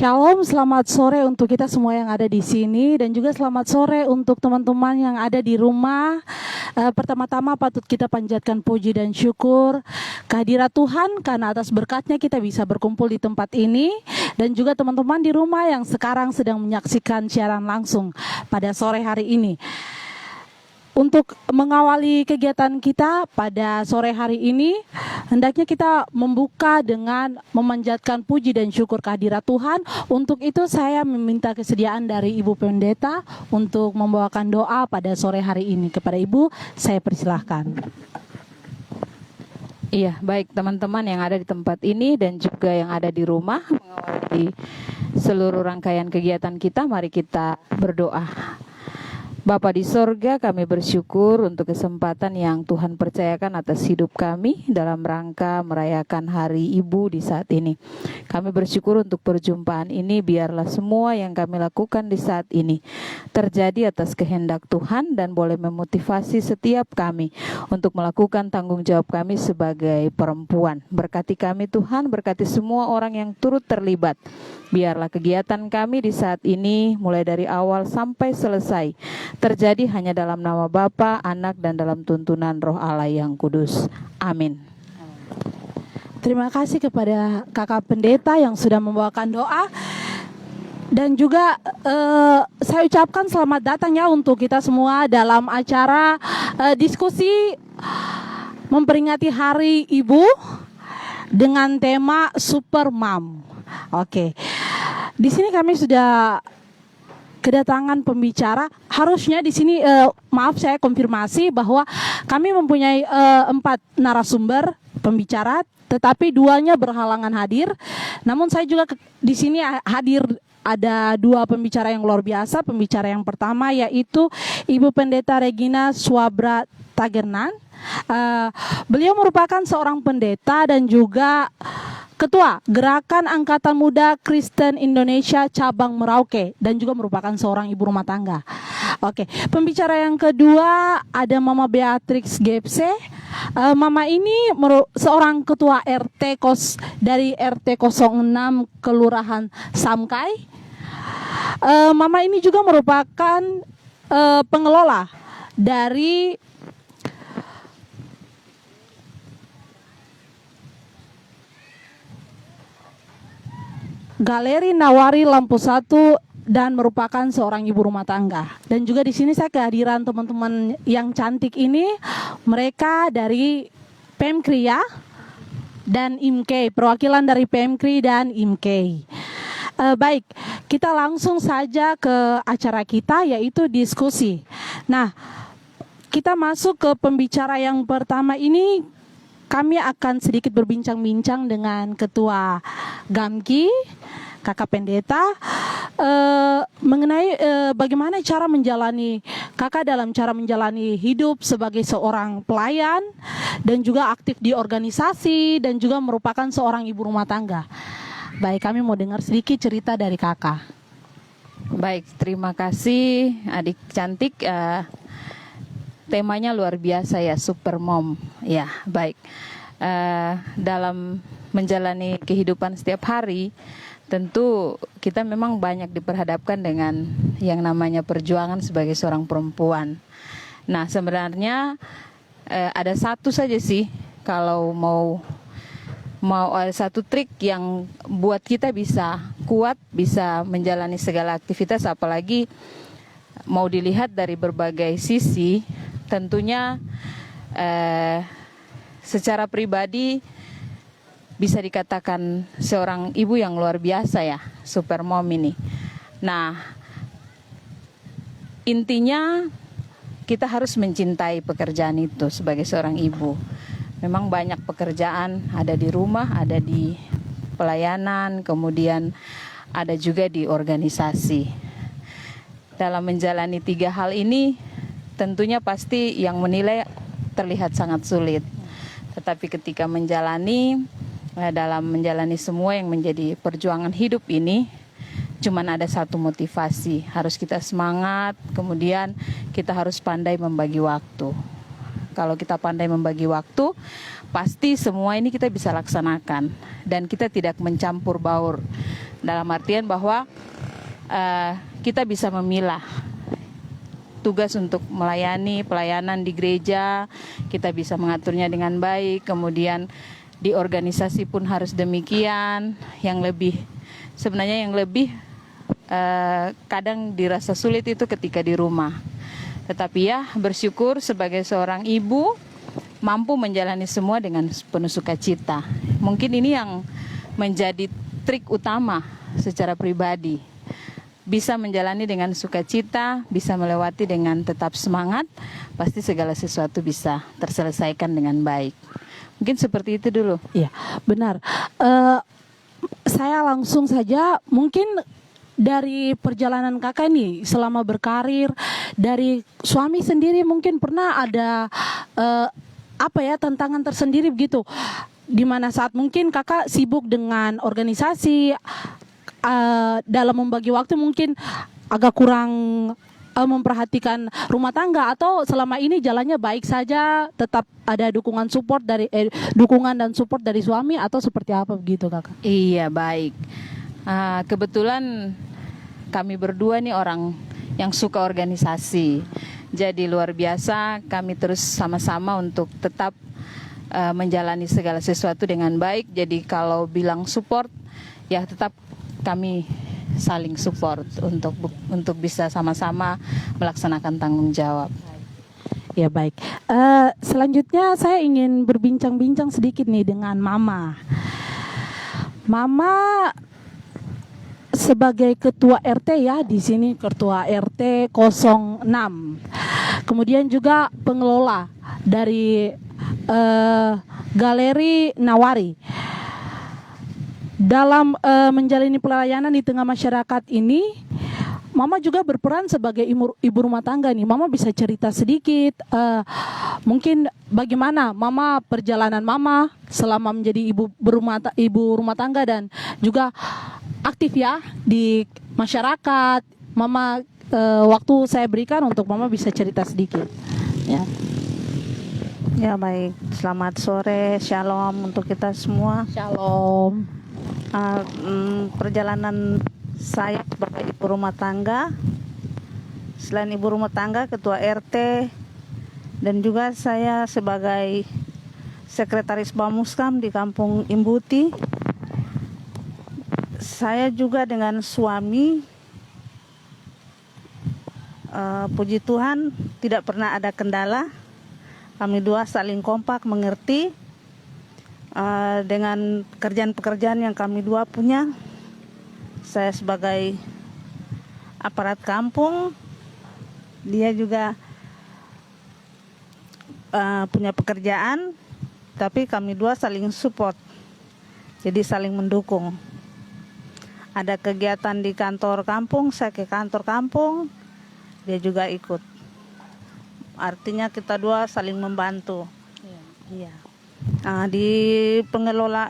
Shalom, selamat sore untuk kita semua yang ada di sini dan juga selamat sore untuk teman-teman yang ada di rumah. Pertama-tama patut kita panjatkan puji dan syukur kehadirat Tuhan karena atas berkatnya kita bisa berkumpul di tempat ini, dan juga teman-teman di rumah yang sekarang sedang menyaksikan siaran langsung pada sore hari ini. Untuk mengawali kegiatan kita pada sore hari ini, hendaknya kita membuka dengan memanjatkan puji dan syukur kehadirat Tuhan. Untuk itu saya meminta kesediaan dari Ibu Pendeta untuk membawakan doa pada sore hari ini. Kepada Ibu, saya persilahkan. Iya, baik teman-teman yang ada di tempat ini dan juga yang ada di rumah mengawali seluruh rangkaian kegiatan kita, mari kita berdoa. Bapa di sorga, kami bersyukur untuk kesempatan yang Tuhan percayakan atas hidup kami dalam rangka merayakan Hari Ibu di saat ini. Kami bersyukur untuk perjumpaan ini, biarlah semua yang kami lakukan di saat ini terjadi atas kehendak Tuhan dan boleh memotivasi setiap kami untuk melakukan tanggung jawab kami sebagai perempuan. Berkati kami Tuhan, berkati semua orang yang turut terlibat. Biarlah kegiatan kami di saat ini mulai dari awal sampai selesai terjadi hanya dalam nama Bapa, Anak, dan dalam tuntunan Roh Allah yang kudus. Amin. Terima kasih kepada Kakak Pendeta yang sudah membawakan doa. Dan juga saya ucapkan selamat datang ya untuk kita semua dalam acara diskusi memperingati Hari Ibu dengan tema Super Mom. Oke. Di sini kami sudah kedatangan pembicara. Harusnya di sini maaf saya konfirmasi bahwa kami mempunyai 4 narasumber pembicara, tetapi 2-nya berhalangan hadir. Namun saya juga di sini hadir ada 2 pembicara yang luar biasa. Pembicara yang pertama yaitu Ibu Pendeta Regina Swabra Tagernan. Beliau merupakan seorang pendeta dan juga Ketua Gerakan Angkatan Muda Kristen Indonesia Cabang Merauke dan juga merupakan seorang ibu rumah tangga. Oke, pembicara yang kedua ada Mama Beatrix Gepse. Mama ini seorang ketua RT dari RT 06 Kelurahan Samkai. Mama ini juga merupakan pengelola dari Galeri Nawari Lampu 1 dan merupakan seorang ibu rumah tangga. Dan juga di sini saya kehadiran teman-teman yang cantik ini, mereka dari PMKRI ya, dan IMKEI, perwakilan dari PMKRI dan IMKEI. Baik, kita langsung saja ke acara kita yaitu diskusi. Nah, kita masuk ke pembicara yang pertama ini. Kami akan sedikit berbincang-bincang dengan Ketua GAMKI, Kakak Pendeta, mengenai bagaimana cara menjalani Kakak dalam cara menjalani hidup sebagai seorang pelayan dan juga aktif di organisasi dan juga merupakan seorang ibu rumah tangga. Baik, kami mau dengar sedikit cerita dari Kakak. Baik, terima kasih adik cantik. Temanya luar biasa ya, Super Mom. Ya, baik. Dalam menjalani kehidupan setiap hari, tentu kita memang banyak diperhadapkan dengan yang namanya perjuangan sebagai seorang perempuan. Nah, sebenarnya ada satu saja sih, kalau mau ada satu trik yang buat kita bisa kuat, bisa menjalani segala aktivitas, apalagi mau dilihat dari berbagai sisi. Tentunya secara pribadi bisa dikatakan seorang ibu yang luar biasa ya, Super Mom ini. Nah, intinya kita harus mencintai pekerjaan itu sebagai seorang ibu. Memang banyak pekerjaan, ada di rumah, ada di pelayanan, kemudian ada juga di organisasi. Dalam menjalani 3 hal ini, tentunya pasti yang menilai terlihat sangat sulit. Tetapi ketika dalam menjalani semua yang menjadi perjuangan hidup ini, cuman ada satu motivasi, harus kita semangat, kemudian kita harus pandai membagi waktu. Kalau kita pandai membagi waktu, pasti semua ini kita bisa laksanakan. Dan kita tidak mencampur baur. Dalam artian bahwa kita bisa memilah tugas untuk melayani pelayanan di gereja, kita bisa mengaturnya dengan baik. Kemudian di organisasi pun harus demikian. Sebenarnya yang lebih kadang dirasa sulit itu ketika di rumah. Tetapi ya bersyukur sebagai seorang ibu mampu menjalani semua dengan penuh sukacita. Mungkin ini yang menjadi trik utama secara pribadi. Bisa menjalani dengan sukacita, bisa melewati dengan tetap semangat, pasti segala sesuatu bisa terselesaikan dengan baik. Mungkin seperti itu dulu. Iya, benar. Saya langsung saja, mungkin dari perjalanan kakak nih selama berkarir, dari suami sendiri mungkin pernah ada tantangan tersendiri begitu, di mana saat mungkin kakak sibuk dengan organisasi, dalam membagi waktu mungkin agak kurang memperhatikan rumah tangga, atau selama ini jalannya baik saja, tetap ada dukungan dan support dari suami, atau seperti apa begitu kakak? Iya, baik. Kebetulan kami berdua nih orang yang suka organisasi. Jadi luar biasa kami terus sama-sama untuk tetap menjalani segala sesuatu dengan baik. Jadi kalau bilang support, ya tetap kami saling support untuk bisa sama-sama melaksanakan tanggung jawab. Ya baik. Selanjutnya saya ingin berbincang-bincang sedikit nih dengan Mama. Mama sebagai ketua RT ya di sini, ketua RT 06. Kemudian juga pengelola dari Galeri Nawari. Dalam menjalani pelayanan di tengah masyarakat ini, Mama juga berperan sebagai ibu rumah tangga nih. Mama bisa cerita sedikit, mungkin bagaimana Mama, perjalanan Mama selama menjadi ibu rumah tangga, dan juga aktif ya di masyarakat. Mama, waktu saya berikan untuk Mama bisa cerita sedikit. Ya baik, selamat sore, shalom untuk kita semua. Shalom. Perjalanan saya sebagai ibu rumah tangga, selain ibu rumah tangga, ketua RT, dan juga saya sebagai sekretaris Bamuskam di Kampung Imbuti. Saya juga dengan suami, puji Tuhan tidak pernah ada kendala. Kami dua saling kompak, mengerti dengan pekerjaan-pekerjaan yang kami dua punya. Saya sebagai aparat kampung, dia juga punya pekerjaan, tapi kami dua saling support, jadi saling mendukung. Ada kegiatan di kantor kampung, saya ke kantor kampung, dia juga ikut. Artinya kita dua saling membantu. Iya. Di pengelola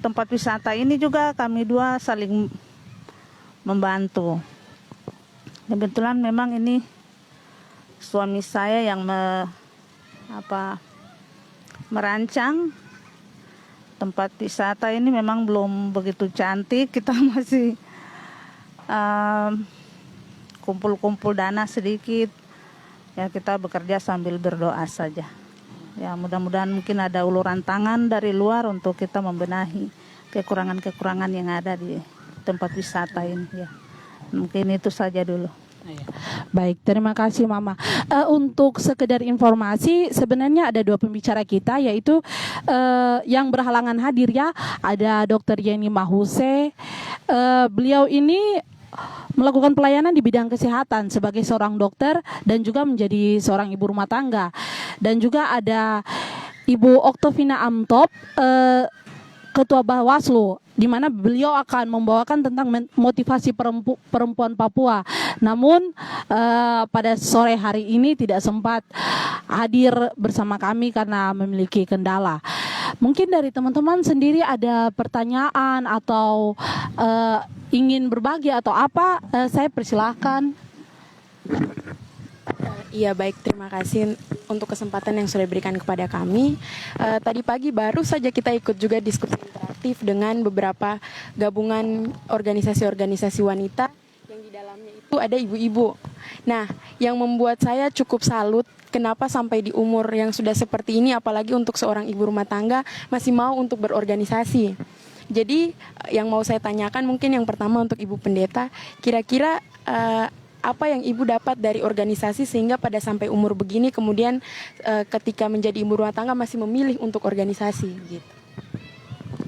tempat wisata ini juga kami dua saling membantu. Kebetulan memang ini suami saya yang merancang tempat wisata ini. Memang belum begitu cantik, kita masih kumpul-kumpul dana sedikit. Ya, kita bekerja sambil berdoa saja. Ya, mudah-mudahan mungkin ada uluran tangan dari luar untuk kita membenahi kekurangan-kekurangan yang ada di tempat wisata ini. Ya, mungkin itu saja dulu. Baik, terima kasih Mama. Untuk sekedar informasi, sebenarnya ada dua pembicara kita, yaitu yang berhalangan hadir ya. Ada Dr. Yeni Mahuse. Beliau ini melakukan pelayanan di bidang kesehatan sebagai seorang dokter dan juga menjadi seorang ibu rumah tangga. Dan juga ada Ibu Oktovina Amtop, Ketua Bawaslu, di mana beliau akan membawakan tentang motivasi perempuan Papua. Namun pada sore hari ini tidak sempat hadir bersama kami karena memiliki kendala. Mungkin dari teman-teman sendiri ada pertanyaan atau ingin berbagi atau apa, saya persilahkan. Iya baik, terima kasih untuk kesempatan yang sudah diberikan kepada kami. Tadi pagi baru saja kita ikut juga diskusi interaktif dengan beberapa gabungan organisasi-organisasi wanita yang di dalamnya itu ada ibu-ibu. Nah, yang membuat saya cukup salut kenapa sampai di umur yang sudah seperti ini, apalagi untuk seorang ibu rumah tangga masih mau untuk berorganisasi. Jadi yang mau saya tanyakan mungkin yang pertama untuk Ibu Pendeta, kira-kira apa yang Ibu dapat dari organisasi sehingga pada sampai umur begini kemudian ketika menjadi ibu rumah tangga masih memilih untuk organisasi gitu.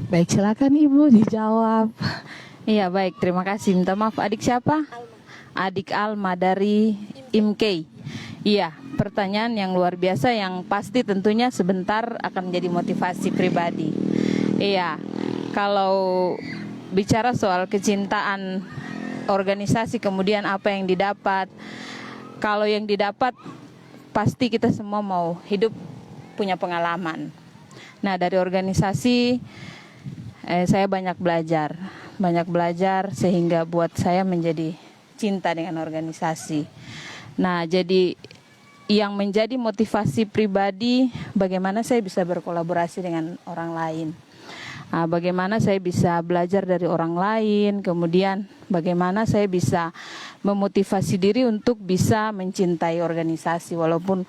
Baik, silakan Ibu dijawab. Iya baik, terima kasih. Minta maaf, adik siapa? Adik Alma dari IMKEI. Iya, pertanyaan yang luar biasa yang pasti tentunya sebentar akan menjadi motivasi pribadi. Iya, kalau bicara soal kecintaan organisasi kemudian apa yang didapat, kalau yang didapat pasti kita semua mau hidup punya pengalaman. Nah, dari organisasi saya banyak belajar sehingga buat saya menjadi cinta dengan organisasi. Nah, jadi yang menjadi motivasi pribadi bagaimana saya bisa berkolaborasi dengan orang lain. Bagaimana saya bisa belajar dari orang lain, kemudian bagaimana saya bisa memotivasi diri untuk bisa mencintai organisasi. Walaupun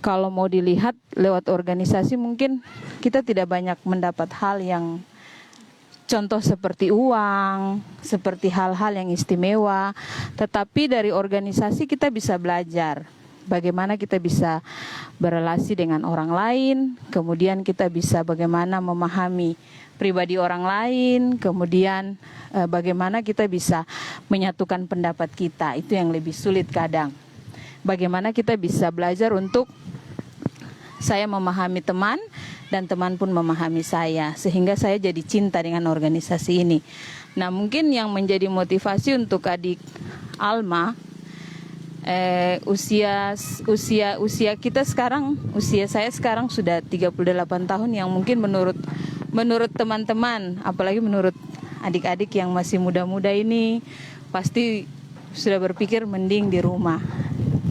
kalau mau dilihat lewat organisasi mungkin kita tidak banyak mendapat hal yang contoh seperti uang, seperti hal-hal yang istimewa, tetapi dari organisasi kita bisa belajar bagaimana kita bisa berelasi dengan orang lain, kemudian kita bisa bagaimana memahami pribadi orang lain, kemudian bagaimana kita bisa menyatukan pendapat kita. Itu yang lebih sulit kadang. Bagaimana kita bisa belajar untuk saya memahami teman dan teman pun memahami saya, sehingga saya jadi cinta dengan organisasi ini. Nah, mungkin yang menjadi motivasi untuk adik Alma, usia kita sekarang, usia saya sekarang sudah 38 tahun, yang mungkin menurut teman-teman, apalagi menurut adik-adik yang masih muda-muda ini, pasti sudah berpikir mending di rumah,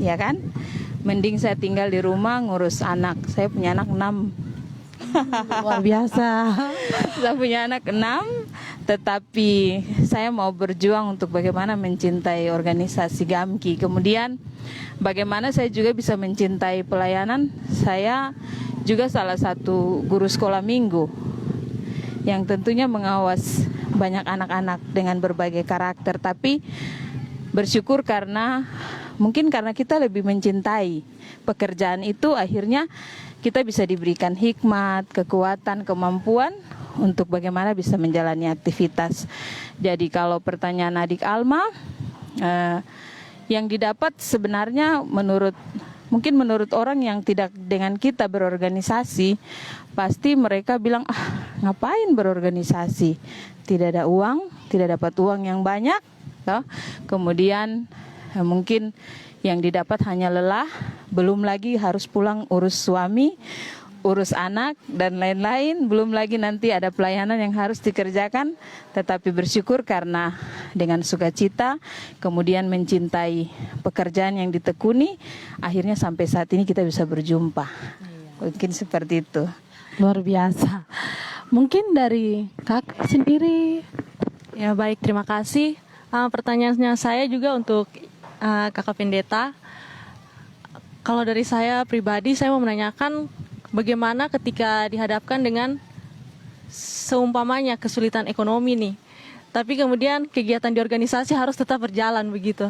ya kan? Mending saya tinggal di rumah ngurus anak. Saya punya anak 6. Luar biasa. Saya punya anak 6, tetapi saya mau berjuang untuk bagaimana mencintai organisasi GAMKI. Kemudian bagaimana saya juga bisa mencintai pelayanan. Saya juga salah satu guru sekolah minggu yang tentunya mengawas banyak anak-anak dengan berbagai karakter. Tapi bersyukur karena mungkin karena kita lebih mencintai pekerjaan itu, akhirnya kita bisa diberikan hikmat, kekuatan, kemampuan untuk bagaimana bisa menjalani aktivitas. Jadi kalau pertanyaan adik Alma, yang didapat sebenarnya menurut orang yang tidak dengan kita berorganisasi, pasti mereka bilang, ngapain berorganisasi? Tidak ada uang, tidak dapat uang yang banyak. Toh. Kemudian mungkin yang didapat hanya lelah, belum lagi harus pulang urus suami, urus anak dan lain-lain, belum lagi nanti ada pelayanan yang harus dikerjakan. Tetapi bersyukur karena dengan sukacita, kemudian mencintai pekerjaan yang ditekuni, akhirnya sampai saat ini kita bisa berjumpa. Mungkin seperti itu. Luar biasa. Mungkin dari kakak sendiri. Ya baik, terima kasih. Pertanyaannya saya juga untuk kakak pendeta. Kalau dari saya pribadi, saya mau menanyakan bagaimana ketika dihadapkan dengan seumpamanya kesulitan ekonomi nih, tapi kemudian kegiatan di organisasi harus tetap berjalan begitu.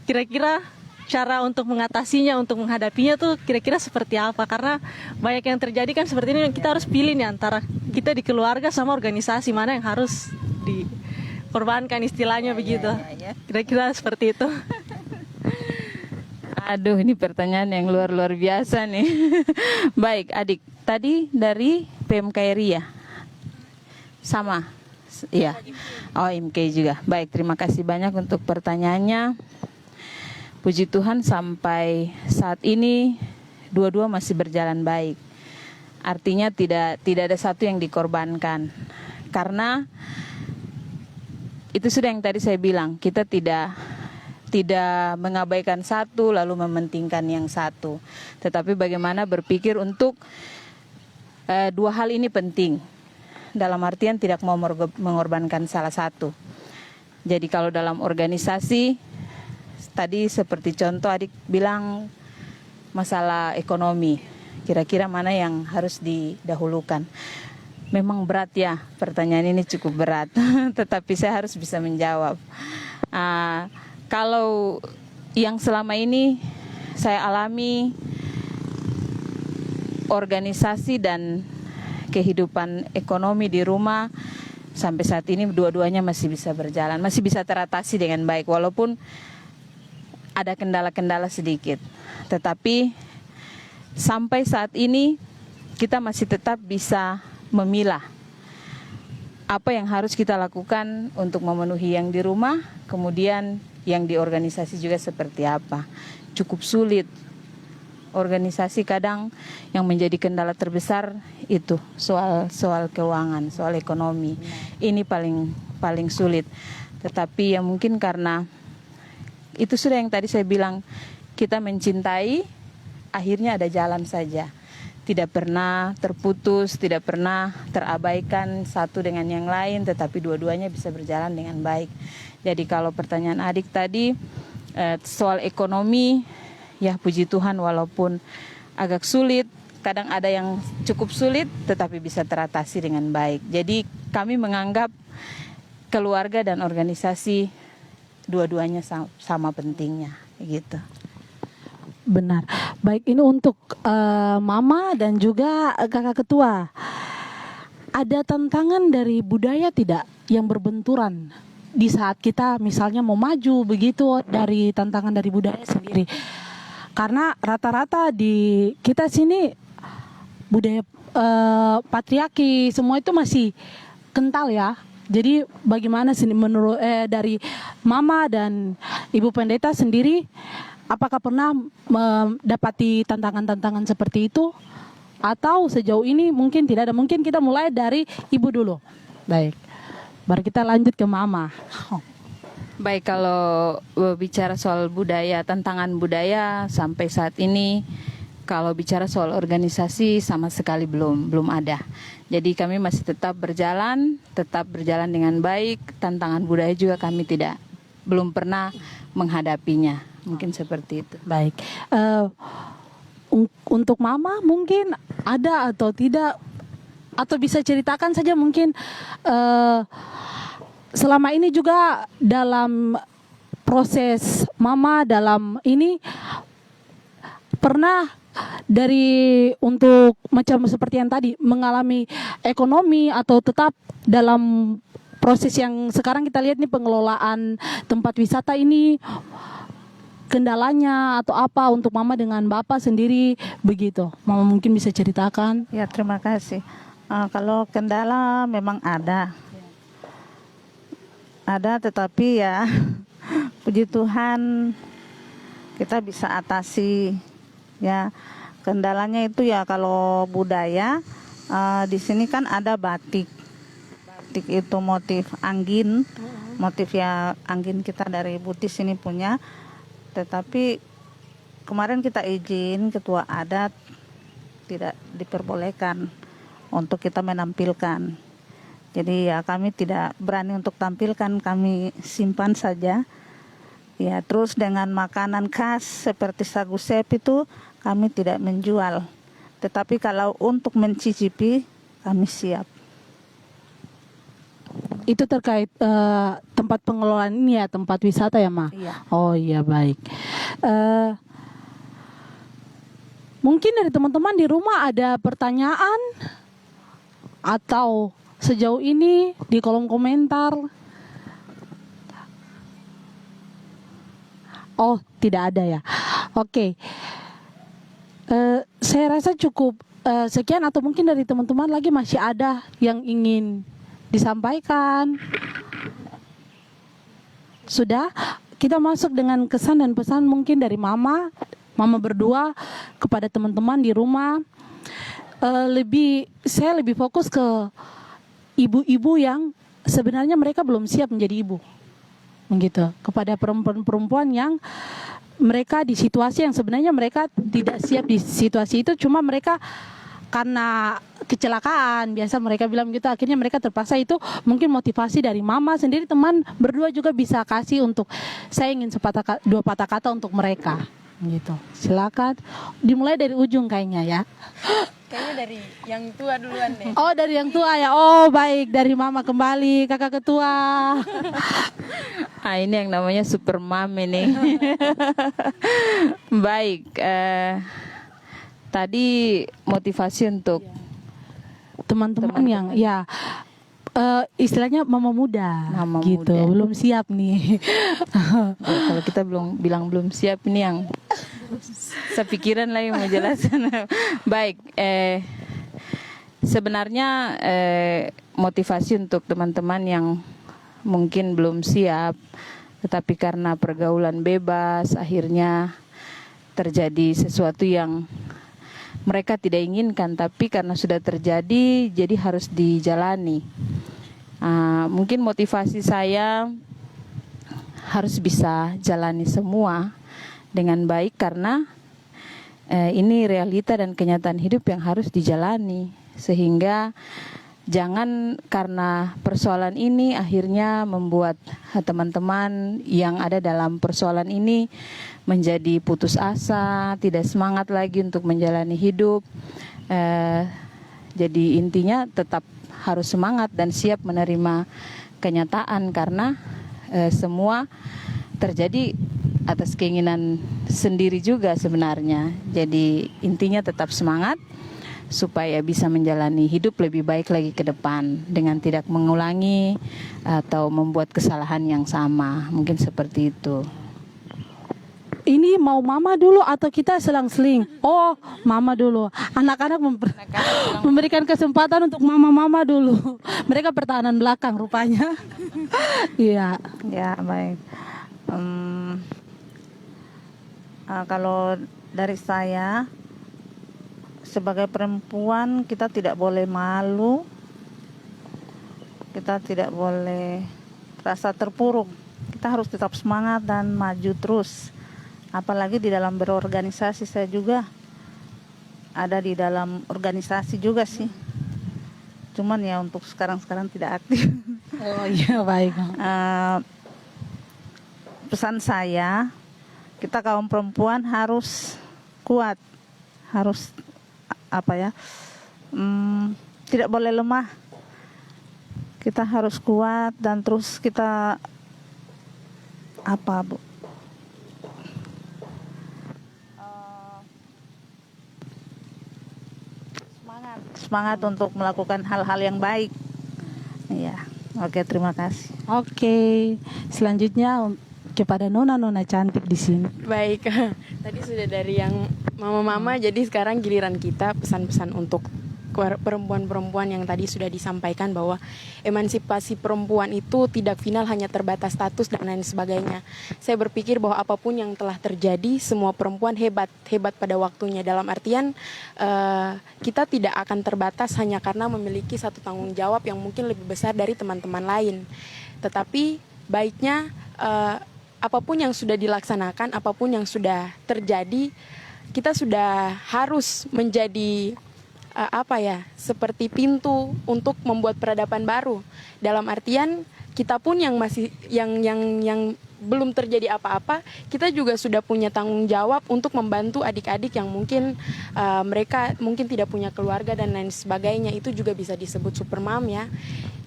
Kira-kira cara untuk mengatasinya, untuk menghadapinya tuh kira-kira seperti apa? Karena banyak yang terjadi kan seperti ini, kita harus pilih nih antara kita di keluarga sama organisasi, mana yang harus dikorbankan istilahnya begitu. Kira-kira seperti itu. Aduh, ini pertanyaan yang luar biasa nih. Baik, adik. Tadi dari PMKRI ya? Sama? Iya. Oh, IMKEI juga. Baik, terima kasih banyak untuk pertanyaannya. Puji Tuhan sampai saat ini dua-dua masih berjalan baik. Artinya tidak ada satu yang dikorbankan. Karena itu sudah yang tadi saya bilang, kita tidak tidak mengabaikan satu lalu mementingkan yang satu, tetapi bagaimana berpikir untuk dua hal ini penting, dalam artian tidak mau mengorbankan salah satu. Jadi kalau dalam organisasi, tadi seperti contoh adik bilang masalah ekonomi, kira-kira mana yang harus didahulukan. Memang berat ya, pertanyaan ini cukup berat, tetapi saya harus bisa menjawab. Kalau yang selama ini saya alami, organisasi dan kehidupan ekonomi di rumah sampai saat ini dua-duanya masih bisa berjalan, masih bisa teratasi dengan baik walaupun ada kendala-kendala sedikit. Tetapi sampai saat ini kita masih tetap bisa memilah apa yang harus kita lakukan untuk memenuhi yang di rumah, kemudian yang di organisasi juga seperti apa. Cukup sulit. Organisasi kadang yang menjadi kendala terbesar itu soal keuangan, soal ekonomi. Ini paling sulit. Tetapi ya mungkin karena itu sudah yang tadi saya bilang, kita mencintai, akhirnya ada jalan saja. Tidak pernah terputus, tidak pernah terabaikan satu dengan yang lain, tetapi dua-duanya bisa berjalan dengan baik. Jadi kalau pertanyaan adik tadi soal ekonomi, ya puji Tuhan walaupun agak sulit, kadang ada yang cukup sulit, tetapi bisa teratasi dengan baik. Jadi kami menganggap keluarga dan organisasi dua-duanya sama pentingnya, gitu. Benar. Baik, ini untuk Mama dan juga Kakak Ketua. Ada tantangan dari budaya tidak yang berbenturan di saat kita misalnya mau maju begitu, dari tantangan dari budaya sendiri? Karena rata-rata di kita sini budaya patriarki semua itu masih kental ya. Jadi bagaimana sih menurut dari Mama dan Ibu Pendeta sendiri, apakah pernah mendapati tantangan-tantangan seperti itu? Atau sejauh ini mungkin tidak ada? Mungkin kita mulai dari Ibu dulu. Baik, baru kita lanjut ke Mama. Baik, kalau bicara soal budaya, tantangan budaya sampai saat ini, kalau bicara soal organisasi sama sekali belum ada. Jadi kami masih tetap berjalan dengan baik. Tantangan budaya juga kami belum pernah menghadapinya. Mungkin seperti itu. Baik. Untuk Mama mungkin ada atau tidak, atau bisa ceritakan saja mungkin selama ini juga dalam proses Mama dalam ini pernah dari untuk macam seperti yang tadi mengalami ekonomi, atau tetap dalam proses yang sekarang kita lihat nih, pengelolaan tempat wisata ini, kendalanya atau apa untuk Mama dengan Bapak sendiri begitu? Mama mungkin bisa ceritakan. Ya, terima kasih. Kalau kendala memang ada, tetapi ya puji Tuhan kita bisa atasi. Ya, kendalanya itu ya kalau budaya di sini kan ada batik. Batik itu motif anggin, motif ya anggin kita dari Butis ini punya. Tetapi kemarin kita izin ketua adat, tidak diperbolehkan untuk kita menampilkan. Jadi ya kami tidak berani untuk tampilkan, kami simpan saja. Ya, terus dengan makanan khas seperti sagu sep itu kami tidak menjual. Tetapi kalau untuk mencicipi kami siap. Itu terkait tempat pengelolaan ini ya, tempat wisata ya, Ma? Iya. Oh iya, baik. Mungkin dari teman-teman di rumah ada pertanyaan atau sejauh ini di kolom komentar. Oh, tidak ada ya. Oke. Saya rasa cukup sekian, atau mungkin dari teman-teman lagi masih ada yang ingin disampaikan. Sudah, kita masuk dengan kesan dan pesan mungkin dari Mama berdua kepada teman-teman di rumah. Saya lebih fokus ke ibu-ibu yang sebenarnya mereka belum siap menjadi ibu. begitu, kepada perempuan-perempuan yang mereka di situasi yang sebenarnya mereka tidak siap di situasi itu, cuma mereka karena kecelakaan, biasa mereka bilang gitu, akhirnya mereka terpaksa. Itu mungkin motivasi dari mama sendiri, teman berdua juga bisa kasih untuk, saya ingin dua patah kata untuk mereka gitu. Silakan dimulai dari ujung kayaknya ya. Kayaknya dari yang tua duluan deh. Oh, dari yang tua ya. Oh, baik, dari mama kembali, kakak ketua. Ah, ini yang namanya super mom ini. Baik, tadi motivasi untuk Teman-teman yang ya istilahnya mama muda Mama gitu, muda. belum siap nih. kalau kita bilang belum siap, ini yang sepikiran lagi mau jelasin. Baik, sebenarnya motivasi untuk teman-teman yang mungkin belum siap, tetapi karena pergaulan bebas akhirnya terjadi sesuatu yang mereka tidak inginkan, tapi karena sudah terjadi jadi harus dijalani. Mungkin motivasi saya harus bisa jalani semua dengan baik, karena ini realita dan kenyataan hidup yang harus dijalani. Sehingga jangan karena persoalan ini akhirnya membuat teman-teman yang ada dalam persoalan ini menjadi putus asa, tidak semangat lagi untuk menjalani hidup. Jadi intinya tetap harus semangat dan siap menerima kenyataan, karena semua terjadi atas keinginan sendiri juga sebenarnya. Jadi intinya tetap semangat supaya bisa menjalani hidup lebih baik lagi ke depan dengan tidak mengulangi atau membuat kesalahan yang sama. Mungkin seperti itu. Ini mau mama dulu atau kita selang-seling? Oh, mama dulu. Anak-anak memberikan kesempatan untuk mama-mama dulu. Mereka pertahanan belakang rupanya. Iya. Ya, baik. Kalau dari saya, sebagai perempuan kita tidak boleh malu, kita tidak boleh rasa terpuruk. Kita harus tetap semangat dan maju terus. Apalagi di dalam berorganisasi, saya juga ada di dalam organisasi juga sih. Cuman ya untuk sekarang tidak aktif. Oh iya, baik. Pesan saya, kita kaum perempuan harus kuat, harus tidak boleh lemah. Kita harus kuat dan terus kita semangat untuk melakukan hal-hal yang baik. Iya, oke, terima kasih. Oke, selanjutnya kepada nona-nona cantik di sini. Baik, tadi sudah dari yang mama-mama, jadi sekarang giliran kita pesan-pesan untuk perempuan-perempuan yang tadi sudah disampaikan bahwa emansipasi perempuan itu tidak final hanya terbatas status dan lain sebagainya. Saya berpikir bahwa apapun yang telah terjadi, semua perempuan hebat pada waktunya. Dalam artian kita tidak akan terbatas hanya karena memiliki satu tanggung jawab yang mungkin lebih besar dari teman-teman lain. Tetapi baiknya apapun yang sudah dilaksanakan, apapun yang sudah terjadi, kita sudah harus menjadi seperti pintu untuk membuat peradaban baru. Dalam artian kita pun yang masih yang belum terjadi apa-apa, kita juga sudah punya tanggung jawab untuk membantu adik-adik yang mungkin mereka mungkin tidak punya keluarga dan lain sebagainya. Itu juga bisa disebut supermom ya.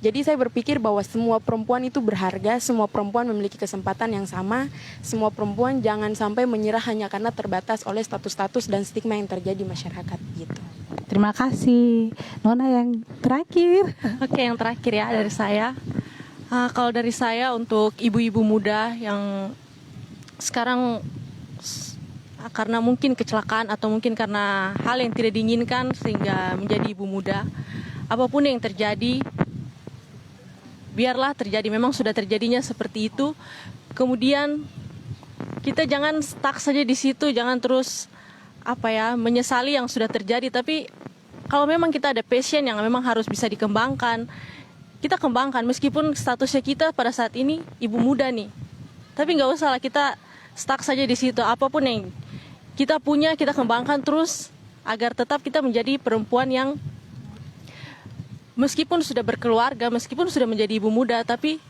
Jadi saya berpikir bahwa semua perempuan itu berharga, semua perempuan memiliki kesempatan yang sama, semua perempuan jangan sampai menyerah hanya karena terbatas oleh status-status dan stigma yang terjadi di masyarakat gitu. Terima kasih. Nona yang terakhir. Oke, yang terakhir ya dari saya. Kalau dari saya untuk ibu-ibu muda yang sekarang karena mungkin kecelakaan atau mungkin karena hal yang tidak diinginkan sehingga menjadi ibu muda, apapun yang terjadi, biarlah terjadi. Memang sudah terjadinya seperti itu. Kemudian kita jangan stuck saja di situ, jangan terus menyesali yang sudah terjadi. Tapi kalau memang kita ada passion yang memang harus bisa dikembangkan, kita kembangkan meskipun statusnya kita pada saat ini ibu muda nih. Tapi nggak usah lah kita stuck saja di situ. Apapun yang kita punya, kita kembangkan terus agar tetap kita menjadi perempuan yang meskipun sudah berkeluarga, meskipun sudah menjadi ibu muda, tapi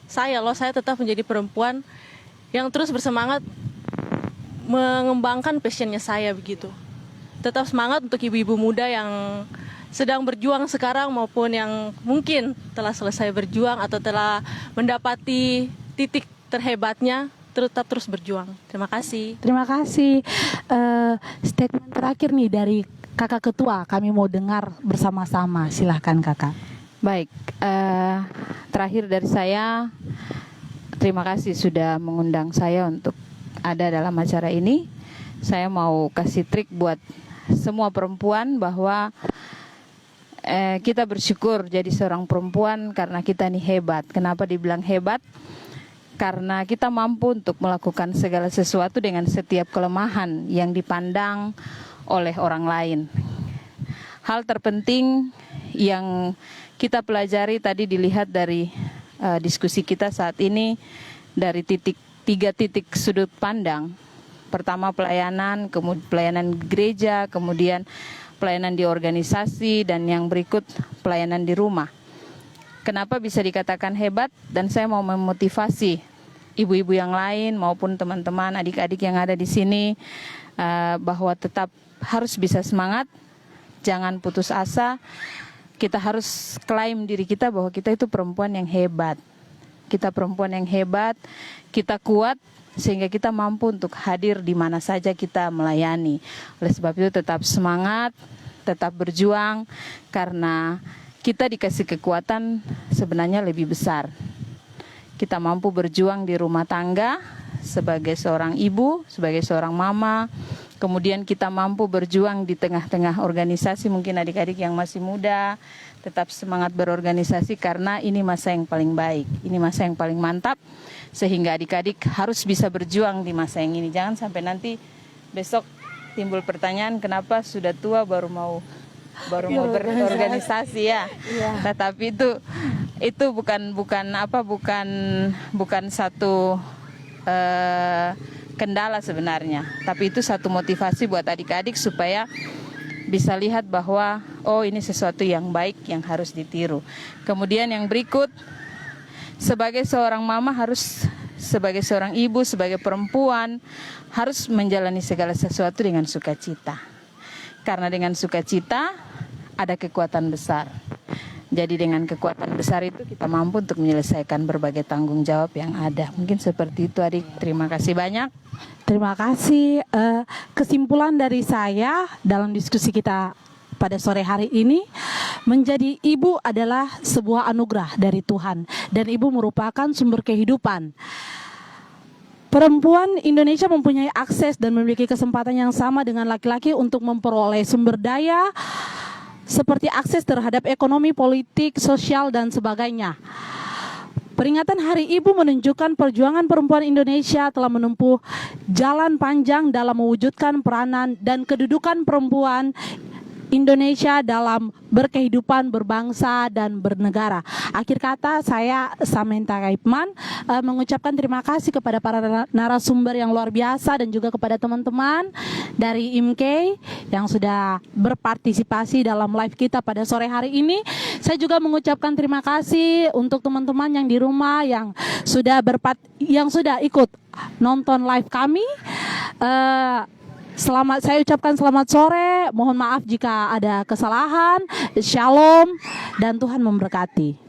saya tetap menjadi perempuan yang terus bersemangat mengembangkan passionnya saya begitu. Tetap semangat untuk ibu-ibu muda yang sedang berjuang sekarang maupun yang mungkin telah selesai berjuang atau telah mendapati titik terhebatnya, tetap terus berjuang. Terima kasih. Terima kasih. Statement terakhir nih dari Kakak Ketua, kami mau dengar bersama-sama. Silahkan Kakak. Baik, terakhir dari saya, terima kasih sudah mengundang saya untuk ada dalam acara ini. Saya mau kasih trik buat semua perempuan bahwa kita bersyukur jadi seorang perempuan karena kita ini hebat. Kenapa dibilang hebat? Karena kita mampu untuk melakukan segala sesuatu dengan setiap kelemahan yang dipandang oleh orang lain. Hal terpenting yang kita pelajari tadi dilihat dari diskusi kita saat ini dari tiga titik sudut pandang. Pertama pelayanan, kemudian pelayanan gereja, kemudian pelayanan di organisasi, dan yang berikut pelayanan di rumah. Kenapa bisa dikatakan hebat? Dan saya mau memotivasi ibu-ibu yang lain maupun teman-teman adik-adik yang ada di sini bahwa tetap harus bisa semangat, jangan putus asa. Kita harus klaim diri kita bahwa kita itu perempuan yang hebat. Kita perempuan yang hebat, kita kuat sehingga kita mampu untuk hadir di mana saja kita melayani. Oleh sebab itu tetap semangat, tetap berjuang karena kita dikasih kekuatan sebenarnya lebih besar. Kita mampu berjuang di rumah tangga sebagai seorang ibu, sebagai seorang mama. Kemudian kita mampu berjuang di tengah-tengah organisasi, mungkin adik-adik yang masih muda, tetap semangat berorganisasi karena ini masa yang paling baik, ini masa yang paling mantap, sehingga adik-adik harus bisa berjuang di masa yang ini. Jangan sampai nanti besok timbul pertanyaan kenapa sudah tua baru mau berorganisasi ya. Tetapi itu bukan satu kendala sebenarnya, tapi itu satu motivasi buat adik-adik supaya bisa lihat bahwa oh ini sesuatu yang baik yang harus ditiru. Kemudian yang berikut, sebagai seorang mama harus, sebagai seorang ibu, sebagai perempuan harus menjalani segala sesuatu dengan sukacita. Karena dengan sukacita ada kekuatan besar. Jadi dengan kekuatan besar itu kita mampu untuk menyelesaikan berbagai tanggung jawab yang ada. Mungkin seperti itu adik. Terima kasih banyak. Terima kasih. Kesimpulan dari saya dalam diskusi kita pada sore hari ini, menjadi ibu adalah sebuah anugerah dari Tuhan. Dan ibu merupakan sumber kehidupan. Perempuan Indonesia mempunyai akses dan memiliki kesempatan yang sama dengan laki-laki untuk memperoleh sumber daya seperti akses terhadap ekonomi, politik, sosial, dan sebagainya. Peringatan Hari Ibu menunjukkan perjuangan perempuan Indonesia telah menempuh jalan panjang dalam mewujudkan peranan dan kedudukan perempuan Indonesia dalam berkehidupan, berbangsa, dan bernegara. Akhir kata, saya Samantha Kaipman mengucapkan terima kasih kepada para narasumber yang luar biasa dan juga kepada teman-teman dari IMK yang sudah berpartisipasi dalam live kita pada sore hari ini. Saya juga mengucapkan terima kasih untuk teman-teman yang di rumah yang sudah ikut nonton live kami. Saya ucapkan selamat sore, mohon maaf jika ada kesalahan, shalom, dan Tuhan memberkati.